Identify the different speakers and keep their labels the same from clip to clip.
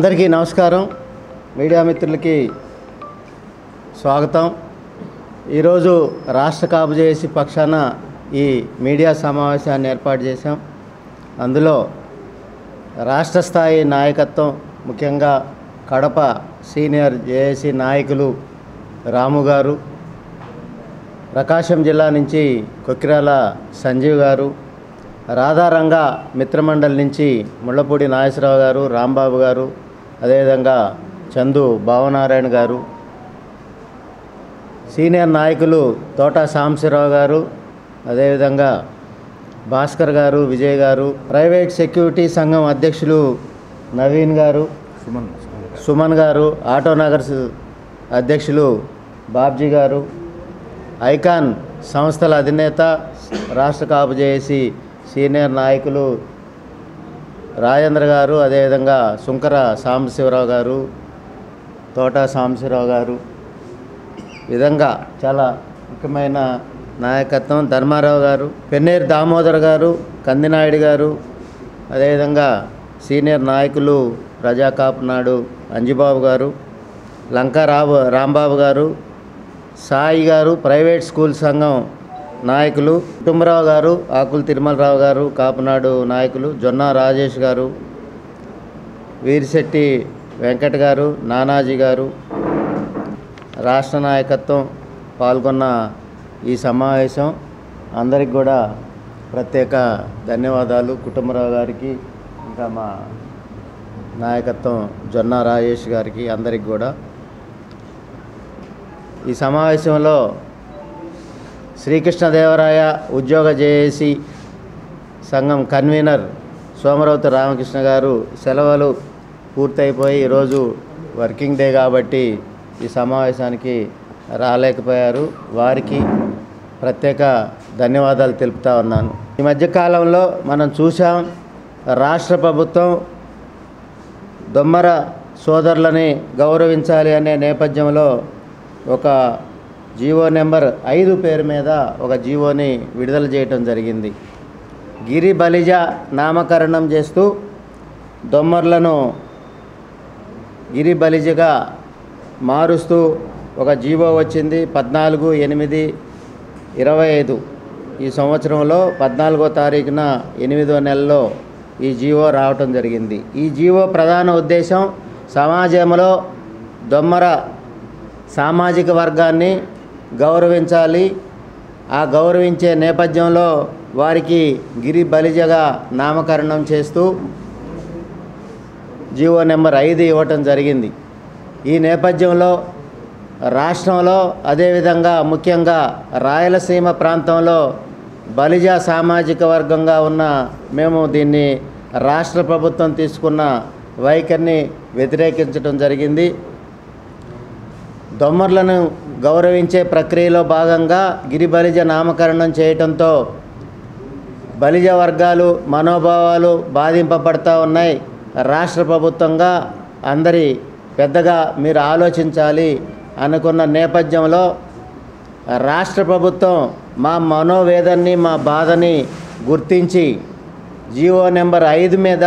Speaker 1: అందరికీ నమస్కారం. మీడియా మిత్రులకి స్వాగతం. ఈరోజు రాష్ట్ర కాపు జేఏసీ పక్షాన ఈ మీడియా సమావేశాన్ని ఏర్పాటు చేశాం. అందులో రాష్ట్ర స్థాయి నాయకత్వం, ముఖ్యంగా కడప సీనియర్ జేఏసీ నాయకులు రాము గారు, ప్రకాశం జిల్లా నుంచి కొక్కిరాల సంజీవ్ గారు, రాధారంగ మిత్రమండలి నుంచి ముళ్ళపూడి నాగేశ్వరరావు గారు, రాంబాబు గారు, అదేవిధంగా చందు భావనారాయణ గారు, సీనియర్ నాయకులు తోట సాంబశివరావు గారు, అదేవిధంగా భాస్కర్ గారు, విజయ్ గారు, ప్రైవేట్ సెక్యూరిటీ సంఘం అధ్యక్షులు నవీన్ గారు, సుమన్ గారు, ఆటో నగర్స్ అధ్యక్షులు బాబ్జీ గారు, ఐకాన్ సంస్థల అధినేత రాష్ట్ర కాపు జేఏసీ సీనియర్ నాయకులు రాజేంద్ర గారు, అదేవిధంగా సుంకర సాంబశివరావు గారు, తోట సాంబశివరావు గారు, విధంగా చాలా ముఖ్యమైన నాయకత్వం ధర్మారావు గారు, పెన్నేరు దామోదర్ గారు, కందినాయుడు గారు, అదేవిధంగా సీనియర్ నాయకులు ప్రజాకాపు నాడు అంజిబాబు గారు, లంకా రాంబాబు గారు, సాయి గారు, ప్రైవేట్ స్కూల్ సంఘం నాయకులు కుటుంబరావు గారు, ఆకుల తిరుమలరావు గారు, కాపునాడు నాయకులు జొన్న రాజేష్ గారు, వీరిశెట్టి వెంకట్ గారు, నానాజీ గారు, రాష్ట్ర నాయకత్వం పాల్గొన్న ఈ సమావేశం అందరికి కూడా ప్రత్యేక ధన్యవాదాలు. కుటుంబరావు గారికి, ఇంకా మా నాయకత్వం జొన్న రాజేష్ గారికి, అందరికి కూడా. ఈ సమావేశంలో శ్రీకృష్ణదేవరాయ ఉద్యోగ జేఏసీ సంఘం కన్వీనర్ సోమరౌతు రామకృష్ణ గారు సెలవులు పూర్తయిపోయి ఈరోజు వర్కింగ్ డే కాబట్టి ఈ సమావేశానికి రాలేకపోయారు. వారికి ప్రత్యేక ధన్యవాదాలు తెలుపుతా ఉన్నాను. ఈ మధ్యకాలంలో మనం చూసాం, రాష్ట్ర ప్రభుత్వం దొమ్మర సోదరులని గౌరవించాలి అనే నేపథ్యంలో ఒక జీవో నెంబర్ 5 పేరు మీద ఒక జీవోని విడుదల చేయటం జరిగింది. గిరి బలిజ నామకరణం చేస్తూ దొమ్మర్లను గిరి బలిజగా మారుస్తూ ఒక జీవో వచ్చింది. 14/8/25 ఈ సంవత్సరంలో 14వ తారీఖున 8వ నెలలో ఈ జీవో రావటం జరిగింది. ఈ జీవో ప్రధాన ఉద్దేశం సమాజంలో దొమ్మర సామాజిక వర్గాన్ని గౌరవించాలి. ఆ గౌరవించే నేపథ్యంలో వారికి గిరి బలిజగా నామకరణం చేస్తూ జీవో నెంబర్ 5 ఇవ్వటం జరిగింది. ఈ నేపథ్యంలో రాష్ట్రంలో, అదేవిధంగా ముఖ్యంగా రాయలసీమ ప్రాంతంలో బలిజ సామాజిక వర్గంగా ఉన్న మేము దీన్ని రాష్ట్ర ప్రభుత్వం తీసుకున్న వైఖరిని వ్యతిరేకించడం జరిగింది. దొమ్మర్లను గౌరవించే ప్రక్రియలో భాగంగా గిరి బలిజ నామకరణం చేయటంతో బలిజ వర్గాలు మనోభావాలు బాధింపబడతా ఉన్నాయి. రాష్ట్ర ప్రభుత్వంగా అందరి పెద్దగా మీరు ఆలోచించాలి అనుకున్న నేపథ్యంలో రాష్ట్ర ప్రభుత్వం మా మనోవేదనని, మా బాధని గుర్తించి జీవో నెంబర్ 5 మీద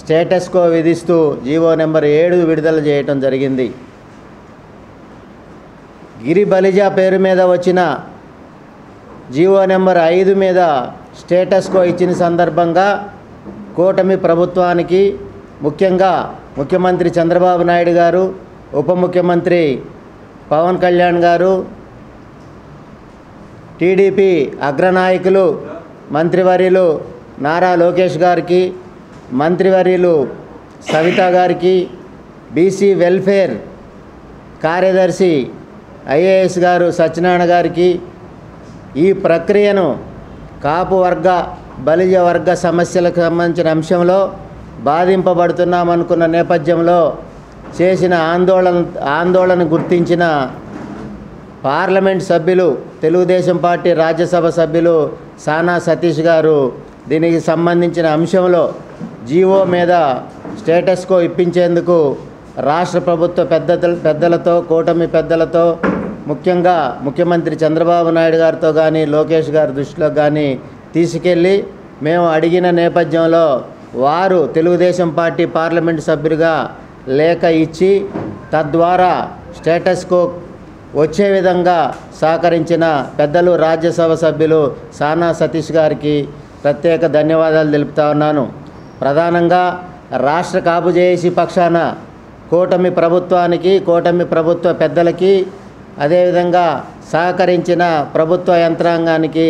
Speaker 1: స్టేటస్ కో విధిస్తూ జీవో నెంబర్ 7 విడుదల చేయటం జరిగింది. గిరి బలిజ పేరు మీద వచ్చిన జీవో నెంబర్ 5 మీద స్టేటస్ కో ఇచ్చిన సందర్భంగా కూటమి ప్రభుత్వానికి, ముఖ్యంగా ముఖ్యమంత్రి చంద్రబాబు నాయుడు గారు, ఉప ముఖ్యమంత్రి పవన్ కళ్యాణ్ గారు, టీడీపీ అగ్రనాయకులు మంత్రివర్యులు నారా లోకేష్ గారికి, మంత్రివర్యులు సవిత గారికి, బీసీ వెల్ఫేర్ కార్యదర్శి ఐఏఎస్ గారు సత్యనారాయణ గారికి ఈ ప్రక్రియను కాపు వర్గ బలిజ వర్గ సమస్యలకు సంబంధించిన అంశంలో బాధింపబడుతున్నామనుకున్న నేపథ్యంలో చేసిన ఆందోళన గుర్తించిన పార్లమెంట్ సభ్యులు, తెలుగుదేశం పార్టీ రాజ్యసభ సభ్యులు సానా సతీష్ గారు దీనికి సంబంధించిన అంశంలో జీవో మీద స్టేటస్ కో ఇప్పించేందుకు రాష్ట్ర ప్రభుత్వ పెద్దలతో, కూటమి పెద్దలతో, ముఖ్యంగా ముఖ్యమంత్రి చంద్రబాబు నాయుడు గారితో కానీ, లోకేష్ గారి దృష్టిలో కానీ తీసుకెళ్ళి మేము అడిగిన నేపథ్యంలో వారు తెలుగుదేశం పార్టీ పార్లమెంటు సభ్యులుగా లేఖ ఇచ్చి తద్వారా స్టేటస్కో వచ్చే విధంగా సహకరించిన పెద్దలు రాజ్యసభ సభ్యులు సానా సతీష్ గారికి ప్రత్యేక ధన్యవాదాలు తెలుపుతా ఉన్నాను. ప్రధానంగా రాష్ట్ర కాపు జేఏసీ పక్షాన కూటమి ప్రభుత్వానికి, కూటమి ప్రభుత్వ పెద్దలకి, అదేవిధంగా సహకరించిన ప్రభుత్వ యంత్రాంగానికి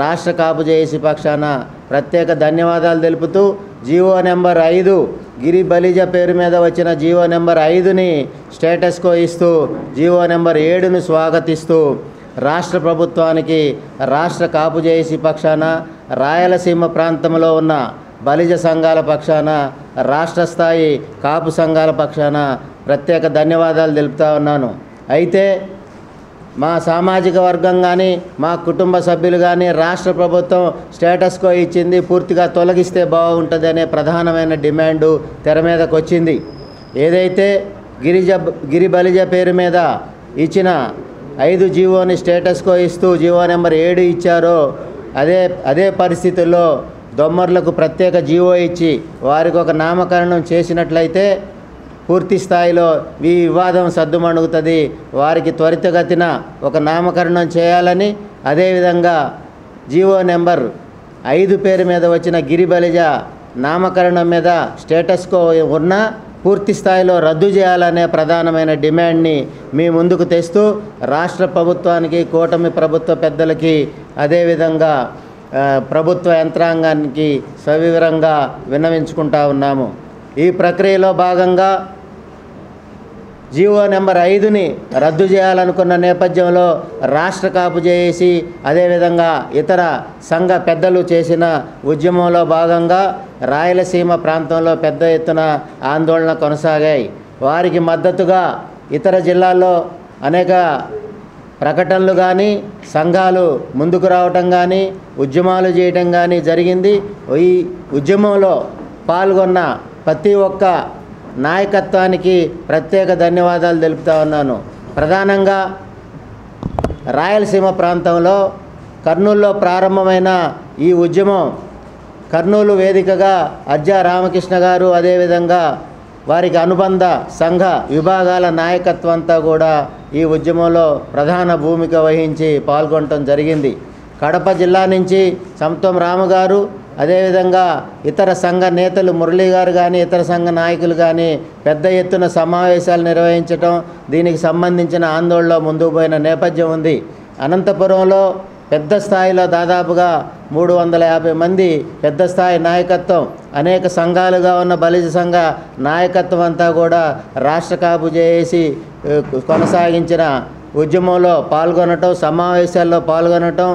Speaker 1: రాష్ట్ర కాపు జేఏసీ పక్షాన ప్రత్యేక ధన్యవాదాలు తెలుపుతూ జీవో నెంబర్ 5 గిరి బలిజ పేరు మీద వచ్చిన జీవో నెంబర్ 5ని స్టేటస్కో ఇస్తూ జీవో నెంబర్ 7ను స్వాగతిస్తూ రాష్ట్ర ప్రభుత్వానికి రాష్ట్ర కాపు జేఏసీ పక్షాన, రాయలసీమ ప్రాంతంలో ఉన్న బలిజ సంఘాల పక్షాన, రాష్ట్ర స్థాయి కాపు సంఘాల పక్షాన ప్రత్యేక ధన్యవాదాలు తెలుపుతా ఉన్నాను. అయితే మా సామాజిక వర్గం కానీ, మా కుటుంబ సభ్యులు కానీ రాష్ట్ర ప్రభుత్వం స్టేటస్కో ఇచ్చింది పూర్తిగా తొలగిస్తే బాగుంటుంది అనే ప్రధానమైన డిమాండు తెర మీదకు వచ్చింది. ఏదైతే గిరి బలిజ పేరు మీద ఇచ్చిన 5 జీవోని స్టేటస్కో ఇస్తూ జీవో నెంబర్ 7 ఇచ్చారో అదే పరిస్థితుల్లో దొమ్మర్లకు ప్రత్యేక జీవో ఇచ్చి వారికి ఒక నామకరణం చేసినట్లయితే పూర్తి స్థాయిలో ఈ వివాదం సద్దుమణుగుతుంది. వారికి త్వరితగతిన ఒక నామకరణం చేయాలని, అదేవిధంగా జీవో నెంబర్ 5 పేరు మీద వచ్చిన గిరి బలిజ నామకరణం మీద స్టేటస్కో ఉన్న పూర్తి స్థాయిలో రద్దు చేయాలనే ప్రధానమైన డిమాండ్ని మీ ముందుకు తెస్తూ రాష్ట్ర ప్రభుత్వానికి, కూటమి ప్రభుత్వ పెద్దలకి, అదేవిధంగా ప్రభుత్వ యంత్రాంగానికి సవివరంగా విన్నవించుకుంటా ఉన్నాము. ఈ ప్రక్రియలో భాగంగా జీవో నెంబర్ 5ని రద్దు చేయాలనుకున్న నేపథ్యంలో రాష్ట్ర కాపు జేఏసీ, అదేవిధంగా ఇతర సంఘ పెద్దలు చేసిన ఉద్యమంలో భాగంగా రాయలసీమ ప్రాంతంలో పెద్ద ఎత్తున ఆందోళన కొనసాగాయి. వారికి మద్దతుగా ఇతర జిల్లాల్లో అనేక ప్రకటనలు కానీ, సంఘాలు ముందుకు రావటం కానీ, ఉద్యమాలు చేయటం కానీ జరిగింది. ఈ ఉద్యమంలో పాల్గొన్న ప్రతి ఒక్క నాయకత్వానికి ప్రత్యేక ధన్యవాదాలు తెలుపుతా ఉన్నాను. ప్రధానంగా రాయలసీమ ప్రాంతంలో కర్నూలులో ప్రారంభమైన ఈ ఉద్యమం కర్నూలు వేదికగా అజ్జా రామకృష్ణ గారు, అదేవిధంగా వారికి అనుబంధ సంఘ విభాగాల నాయకత్వం అంతా కూడా ఈ ఉద్యమంలో ప్రధాన భూమిక వహించి పాల్గొనడం జరిగింది. కడప జిల్లా నుంచి సంతం రాము గారు, అదేవిధంగా ఇతర సంఘ నేతలు మురళీ గారు కానీ, ఇతర సంఘ నాయకులు కానీ పెద్ద ఎత్తున సమావేశాలు నిర్వహించటం, దీనికి సంబంధించిన ఆందోళనలో ముందుకు పోయిన నేపథ్యం ఉంది. అనంతపురంలో పెద్ద స్థాయిలో దాదాపుగా 350 మంది పెద్ద స్థాయి నాయకత్వం, అనేక సంఘాలుగా ఉన్న బలిజ సంఘ నాయకత్వం అంతా కూడా రాష్ట్ర కాపు జేఏసీ కొనసాగించిన ఉద్యమంలో పాల్గొనటం, సమావేశాల్లో పాల్గొనటం,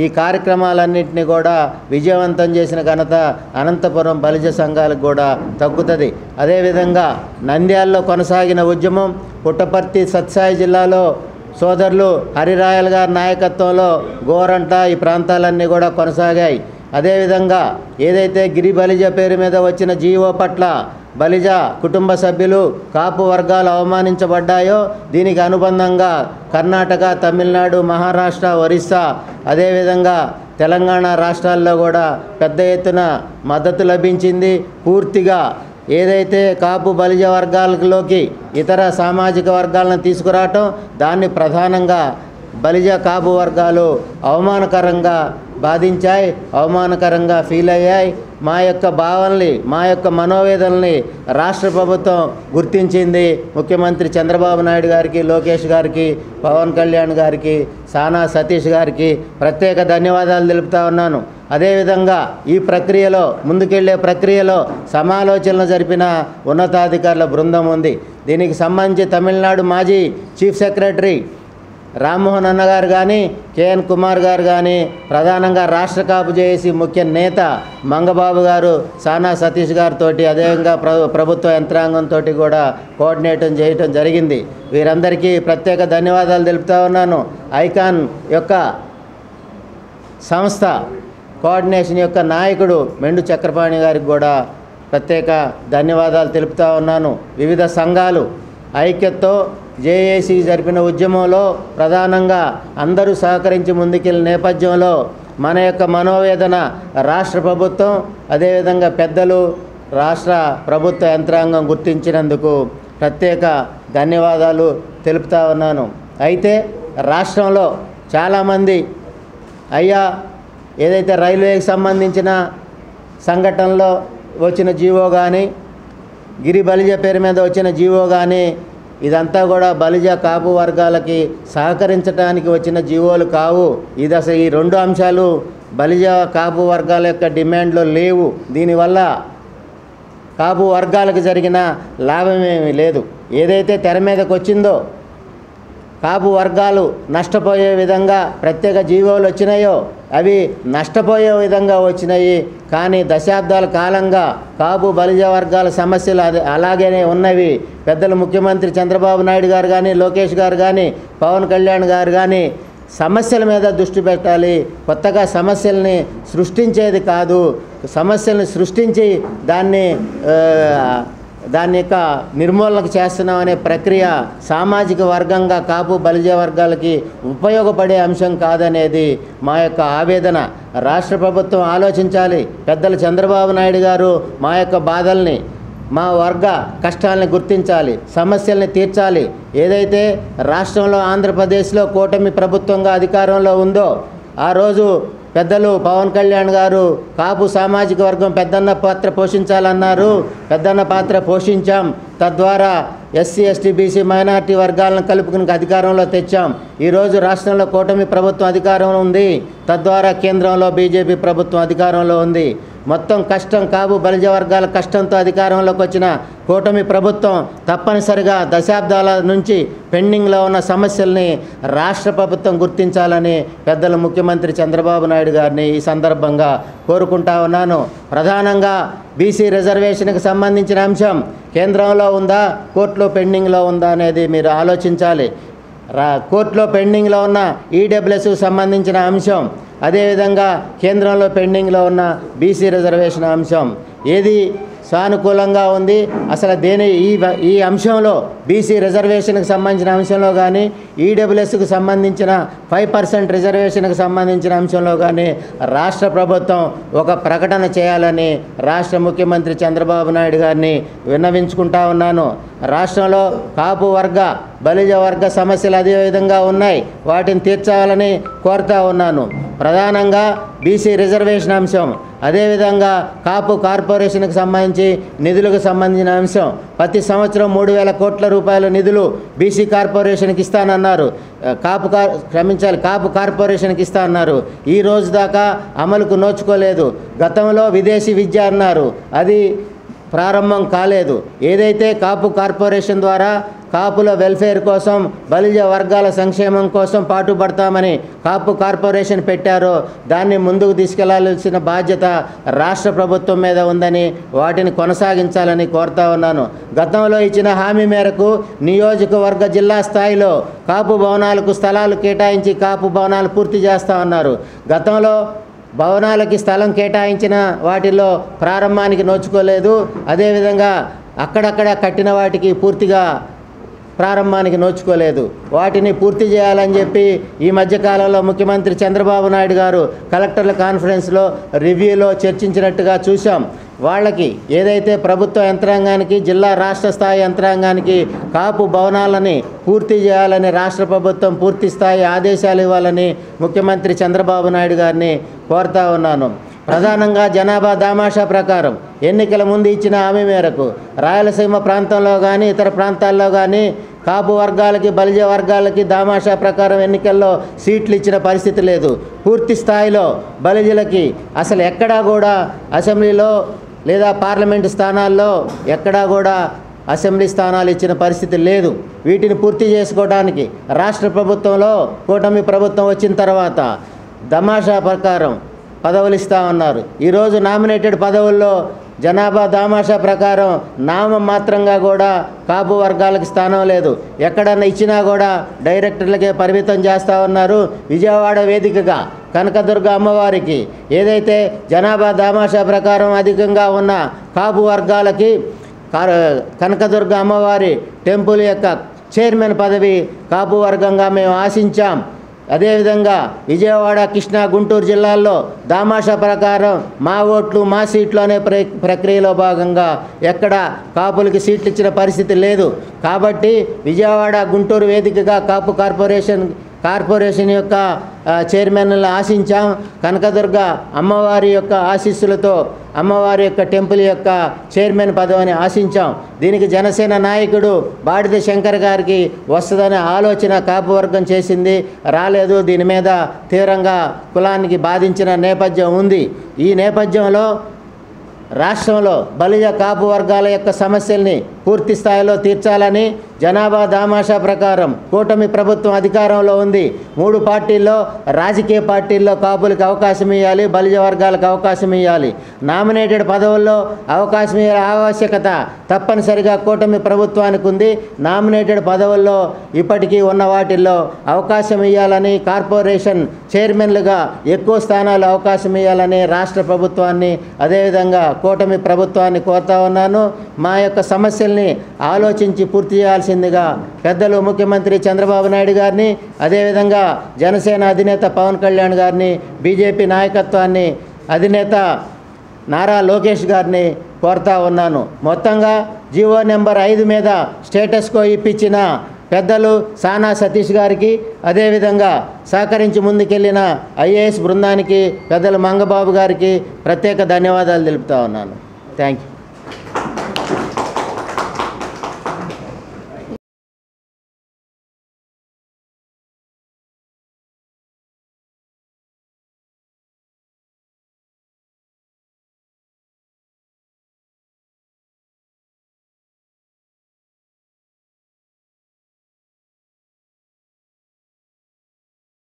Speaker 1: ఈ కార్యక్రమాలన్నింటినీ కూడా విజయవంతం చేసిన ఘనత అనంతపురం బలిజ సంఘాలకు కూడా తగ్గుతుంది. అదేవిధంగా నంద్యాలలో కొనసాగిన ఉద్యమం పుట్టపర్తి సత్సాయి జిల్లాలో సోదరులు హరిరాయల్ గారి నాయకత్వంలో గోరంట ఈ ప్రాంతాలన్నీ కూడా కొనసాగాయి. అదేవిధంగా ఏదైతే గిరి బలిజ పేరు మీద వచ్చిన జీవో పట్ల బలిజ కుటుంబ సభ్యులు, కాపు వర్గాలు అవమానించబడ్డాయో దీనికి అనుబంధంగా కర్ణాటక, తమిళనాడు, మహారాష్ట్ర, ఒరిస్సా, అదేవిధంగా తెలంగాణ రాష్ట్రాల్లో కూడా పెద్ద ఎత్తున మద్దతు లభించింది. పూర్తిగా ఏదైతే కాపు బలిజ వర్గాలలోకి ఇతర సామాజిక వర్గాలను తీసుకురావటం, దాన్ని ప్రధానంగా బలిజ కాపు వర్గాలు అవమానకరంగా బాధించాయి, అవమానకరంగా ఫీల్ అయ్యాయి. మా యొక్క భావనల్ని, మా యొక్క మనోవేదనల్ని రాష్ట్ర ప్రభుత్వం గుర్తించింది. ముఖ్యమంత్రి చంద్రబాబు నాయుడు గారికి, లోకేష్ గారికి, పవన్ కళ్యాణ్ గారికి, సానా సతీష్ గారికి ప్రత్యేక ధన్యవాదాలు తెలుపుతా ఉన్నాను. అదేవిధంగా ఈ ప్రక్రియలో, ముందుకెళ్లే ప్రక్రియలో సమాలోచనలు జరిపిన ఉన్నతాధికారుల బృందం ఉంది. దీనికి సంబంధించి తమిళనాడు మాజీ చీఫ్ సెక్రటరీ రామ్మోహన్ అన్న గారు కానీ, కేఎన్ కుమార్ గారు కానీ, ప్రధానంగా రాష్ట్ర కాపు జేఏసీ ముఖ్య నేత మంగబాబు గారు సానా సతీష్ గారితో, అదేవిధంగా ప్రభుత్వ యంత్రాంగంతో కూడా కోఆర్డినేషన్ చేయటం జరిగింది. వీరందరికీ ప్రత్యేక ధన్యవాదాలు తెలుపుతా ఉన్నాను. ఐకాన్ యొక్క సంస్థ కోఆర్డినేషన్ యొక్క నాయకుడు మెండు చక్రపాణి గారికి కూడా ప్రత్యేక ధన్యవాదాలు తెలుపుతా ఉన్నాను. వివిధ సంఘాలు ఐక్యతతో జేఏసీ జరిపిన ఉద్యమంలో ప్రధానంగా అందరూ సహకరించి ముందుకెళ్ళిన నేపథ్యంలో మన యొక్క మనోవేదన రాష్ట్ర ప్రభుత్వం, అదేవిధంగా పెద్దలు, రాష్ట్ర ప్రభుత్వ యంత్రాంగం గుర్తించినందుకు ప్రత్యేక ధన్యవాదాలు తెలుపుతా ఉన్నాను. అయితే రాష్ట్రంలో చాలామంది అయ్యా ఏదైతే రైల్వేకి సంబంధించిన సంఘటనలో వచ్చిన జీవో కానీ, గిరి బలిజ పేరు మీద వచ్చిన జీవో కానీ, ఇదంతా కూడా బలిజ కాపు వర్గాలకి సహకరించడానికి వచ్చిన జీవోలు కావు. ఇది అసలు ఈ రెండు అంశాలు బలిజ కాపు వర్గాల యొక్క డిమాండ్లో లేవు. దీనివల్ల కాపు వర్గాలకు జరిగిన లాభమేమీ లేదు. ఏదైతే తెర మీదకి వచ్చిందో కాపు వర్గాలు నష్టపోయే విధంగా ప్రత్యేక జీవోలు వచ్చినాయో అవి నష్టపోయే విధంగా వచ్చినాయి. కానీ దశాబ్దాల కాలంగా కాపు బలిజ వర్గాల సమస్యలు అలాగే ఉన్నవి. పెద్దలు ముఖ్యమంత్రి చంద్రబాబు నాయుడు గారు కానీ, లోకేష్ గారు కానీ, పవన్ కళ్యాణ్ గారు కానీ సమస్యల మీద దృష్టి పెట్టాలి. కొత్తగా సమస్యల్ని సృష్టించేది కాదు. సమస్యల్ని సృష్టించి దాని యొక్క నిర్మూలనకు చేస్తున్నామనే ప్రక్రియ సామాజిక వర్గంగా కాపు బలిజ వర్గాలకి ఉపయోగపడే అంశం కాదనేది మా యొక్క ఆవేదన. రాష్ట్ర ప్రభుత్వం ఆలోచించాలి. పెద్దలు చంద్రబాబు నాయుడు గారు మా యొక్క బాధల్ని, మా వర్గ కష్టాలని గుర్తించాలి, సమస్యల్ని తీర్చాలి. ఏదైతే రాష్ట్రంలో ఆంధ్రప్రదేశ్లో కూటమి ప్రభుత్వంగా అధికారంలో ఉందో ఆ రోజు పెద్దలు పవన్ కళ్యాణ్ గారు కాపు సామాజిక వర్గం పెద్దన్న పాత్ర పోషించాలన్నారు. పెద్దన్న పాత్ర పోషించాం. తద్వారా ఎస్సీ, ఎస్టీ, బీసీ, మైనార్టీ వర్గాలను కలుపుకుని అధికారంలో తెచ్చాం. ఈరోజు రాష్ట్రంలో కూటమి ప్రభుత్వం అధికారంలో ఉంది. తద్వారా కేంద్రంలో బీజేపీ ప్రభుత్వం అధికారంలో ఉంది. మొత్తం కష్టం కాపు బలిజ వర్గాల కష్టంతో అధికారంలోకి వచ్చిన కూటమి ప్రభుత్వం తప్పనిసరిగా దశాబ్దాల నుంచి పెండింగ్లో ఉన్న సమస్యల్ని రాష్ట్ర ప్రభుత్వం గుర్తించాలని పెద్దలు ముఖ్యమంత్రి చంద్రబాబు నాయుడు గారిని ఈ సందర్భంగా కోరుకుంటా ఉన్నాను. ప్రధానంగా బీసీ రిజర్వేషన్కి సంబంధించిన అంశం కేంద్రంలో ఉందా, కోర్టులో పెండింగ్లో ఉందా అనేది మీరు ఆలోచించాలి. కోర్టులో పెండింగ్లో ఉన్న ఈడబ్ల్యూఎస్కు సంబంధించిన అంశం, అదేవిధంగా కేంద్రంలో పెండింగ్లో ఉన్న బీసీ రిజర్వేషన్ అంశం ఏది సానుకూలంగా ఉంది? అసలు ఈ అంశంలో బీసీ రిజర్వేషన్కి సంబంధించిన అంశంలో కానీ, ఈడబ్ల్యూఎస్కి సంబంధించిన 5% రిజర్వేషన్కి సంబంధించిన అంశంలో కానీ రాష్ట్ర ప్రభుత్వం ఒక ప్రకటన చేయాలని రాష్ట్ర ముఖ్యమంత్రి చంద్రబాబు నాయుడు గారిని విన్నవించుకుంటా ఉన్నాను. రాష్ట్రంలో కాపు వర్గ బలిజ వర్గ సమస్యలు అదే విధంగా ఉన్నాయి. వాటిని తీర్చాలని కోరుతా ఉన్నాను. ప్రధానంగా బీసీ రిజర్వేషన్ అంశం, అదేవిధంగా కాపు కార్పొరేషన్కి సంబంధించి నిధులకు సంబంధించిన అంశం. ప్రతి సంవత్సరం 3,000 కోట్ల రూపాయల నిధులు బీసీ కార్పొరేషన్కి ఇస్తానన్నారు. కాపు కార్పొరేషన్కి ఇస్తా అన్నారు. ఈ రోజు దాకా అమలుకు నోచుకోలేదు. గతంలో విదేశీ విద్య అన్నారు, అది ప్రారంభం కాలేదు. ఏదైతే కాపు కార్పొరేషన్ ద్వారా కాపుల వెల్ఫేర్ కోసం, బలిజ వర్గాల సంక్షేమం కోసం పాటుపడతామని కాపు కార్పొరేషన్ పెట్టారో దాన్ని ముందుకు తీసుకెళ్లాల్సిన బాధ్యత రాష్ట్ర ప్రభుత్వం మీద ఉందని, వాటిని కొనసాగించాలని కోరుతా ఉన్నాను. గతంలో ఇచ్చిన హామీ మేరకు నియోజకవర్గ జిల్లా స్థాయిలో కాపు భవనాలకు స్థలాలు కేటాయించి కాపు భవనాలు పూర్తి చేస్తా ఉన్నారు. గతంలో భవనాలకి స్థలం కేటాయించిన వాటిల్లో ప్రారంభానికి నోచుకోలేదు. అదేవిధంగా అక్కడక్కడ కట్టిన వాటికి పూర్తిగా ప్రారంభానికి నోచుకోలేదు. వాటిని పూర్తి చేయాలని చెప్పి ఈ మధ్యకాలంలో ముఖ్యమంత్రి చంద్రబాబు నాయుడు గారు కలెక్టర్ల కాన్ఫరెన్స్లో రివ్యూలో చర్చించినట్టుగా చూసాం. వాళ్ళకి ఏదైతే ప్రభుత్వ యంత్రాంగానికి, జిల్లా రాష్ట్ర స్థాయి యంత్రాంగానికి కాపు భవనాలని పూర్తి చేయాలని రాష్ట్ర ప్రభుత్వం పూర్తి స్థాయి ఆదేశాలు ఇవ్వాలని ముఖ్యమంత్రి చంద్రబాబు నాయుడు గారిని కోరుతా ఉన్నాను. ప్రధానంగా జనాభా దామాషా ప్రకారం ఎన్నికల ముందు ఇచ్చిన హామీ మేరకు రాయలసీమ ప్రాంతంలో కానీ, ఇతర ప్రాంతాల్లో కానీ కాపు వర్గాలకి, బలిజ వర్గాలకి దామాషా ప్రకారం ఎన్నికల్లో సీట్లు ఇచ్చిన పరిస్థితి లేదు. పూర్తి స్థాయిలో బలిజలకి అసలు ఎక్కడా కూడా అసెంబ్లీలో లేదా పార్లమెంటు స్థానాల్లో ఎక్కడా కూడా అసెంబ్లీ స్థానాలు ఇచ్చిన పరిస్థితి లేదు. వీటిని పూర్తి చేసుకోవడానికి రాష్ట్ర ప్రభుత్వంలో కూటమి ప్రభుత్వం వచ్చిన తర్వాత దామాషా ప్రకారం పదవులు ఇస్తా ఉన్నారు. ఈరోజు నామినేటెడ్ పదవుల్లో జనాభా దామాషా ప్రకారం నామమాత్రంగా కూడా కాపు వర్గాలకు స్థానం లేదు. ఎక్కడన్నా ఇచ్చినా కూడా డైరెక్టర్లకే పరిమితం చేస్తూ ఉన్నారు. విజయవాడ వేదికగా కనకదుర్గ అమ్మవారికి ఏదైతే జనాభా దామాషా ప్రకారం అధికంగా ఉన్న కాపు వర్గాలకి కనకదుర్గ అమ్మవారి టెంపుల్ యొక్క చైర్మన్ పదవి కాపు వర్గంగా మేము ఆశించాం. అదేవిధంగా విజయవాడ, కృష్ణా, గుంటూరు జిల్లాల్లో దామాషా ప్రకారం మా ఓట్లు మా సీట్లు అనే ప్రక్రియలో భాగంగా ఎక్కడ కాపులకి సీట్లు ఇచ్చిన పరిస్థితి లేదు. కాబట్టి విజయవాడ, గుంటూరు వేదికగా కాపు కార్పొరేషన్ యొక్క చైర్మన్లను ఆశించాం. కనకదుర్గ అమ్మవారి యొక్క ఆశీస్సులతో అమ్మవారి యొక్క టెంపుల్ యొక్క చైర్మన్ పదవిని ఆశించాం. దీనికి జనసేన నాయకుడు బాడిద శంకర్ గారికి వస్తుందనే ఆలోచన కాపు వర్గం చేసింది, రాలేదు. దీని మీద తీవ్రంగా కులానికి బాధించిన నేపథ్యం ఉంది. ఈ నేపథ్యంలో రాష్ట్రంలో బలిజ కాపు వర్గాల యొక్క సమస్యల్ని పూర్తి స్థాయిలో తీర్చాలని జనాభా దామాషా ప్రకారం కూటమి ప్రభుత్వం అధికారంలో ఉంది. 3 పార్టీల్లో రాజకీయ పార్టీల్లో కాపులకు అవకాశం ఇవ్వాలి, బలిజ వర్గాలకు అవకాశం ఇవ్వాలి. నామినేటెడ్ పదవుల్లో అవకాశం ఇవ్వాల ఆవశ్యకత తప్పనిసరిగా కూటమి ప్రభుత్వానికి ఉంది. నామినేటెడ్ పదవుల్లో ఇప్పటికీ ఉన్న వాటిల్లో అవకాశం ఇవ్వాలని, కార్పొరేషన్ చైర్మన్లుగా ఎక్కువ స్థానాలు అవకాశం ఇవ్వాలని రాష్ట్ర ప్రభుత్వాన్ని అదేవిధంగా కూటమి ప్రభుత్వాన్ని కోరుతా ఉన్నాను. మా యొక్క సమస్యల్ని ఆలోచించి పూర్తి చేయాల్సిందిగా పెద్దలు ముఖ్యమంత్రి చంద్రబాబు నాయుడు గారిని, అదేవిధంగా జనసేన అధినేత పవన్ కళ్యాణ్ గారిని, బీజేపీ నాయకత్వాన్ని, అధినేత నారా లోకేష్ గారిని కోరుతా ఉన్నాను. మొత్తంగా జీవో నెంబర్ 5 మీద స్టేటస్ కో ఇప్పించిన పెద్దలు సానా సతీష్ గారికి, అదేవిధంగా సహకరించి ముందుకెళ్ళిన ఐఏఎస్ బృందానికి, పెద్దలు మంగబాబు గారికి ప్రత్యేక ధన్యవాదాలు తెలుపుతా ఉన్నాను. Thank you.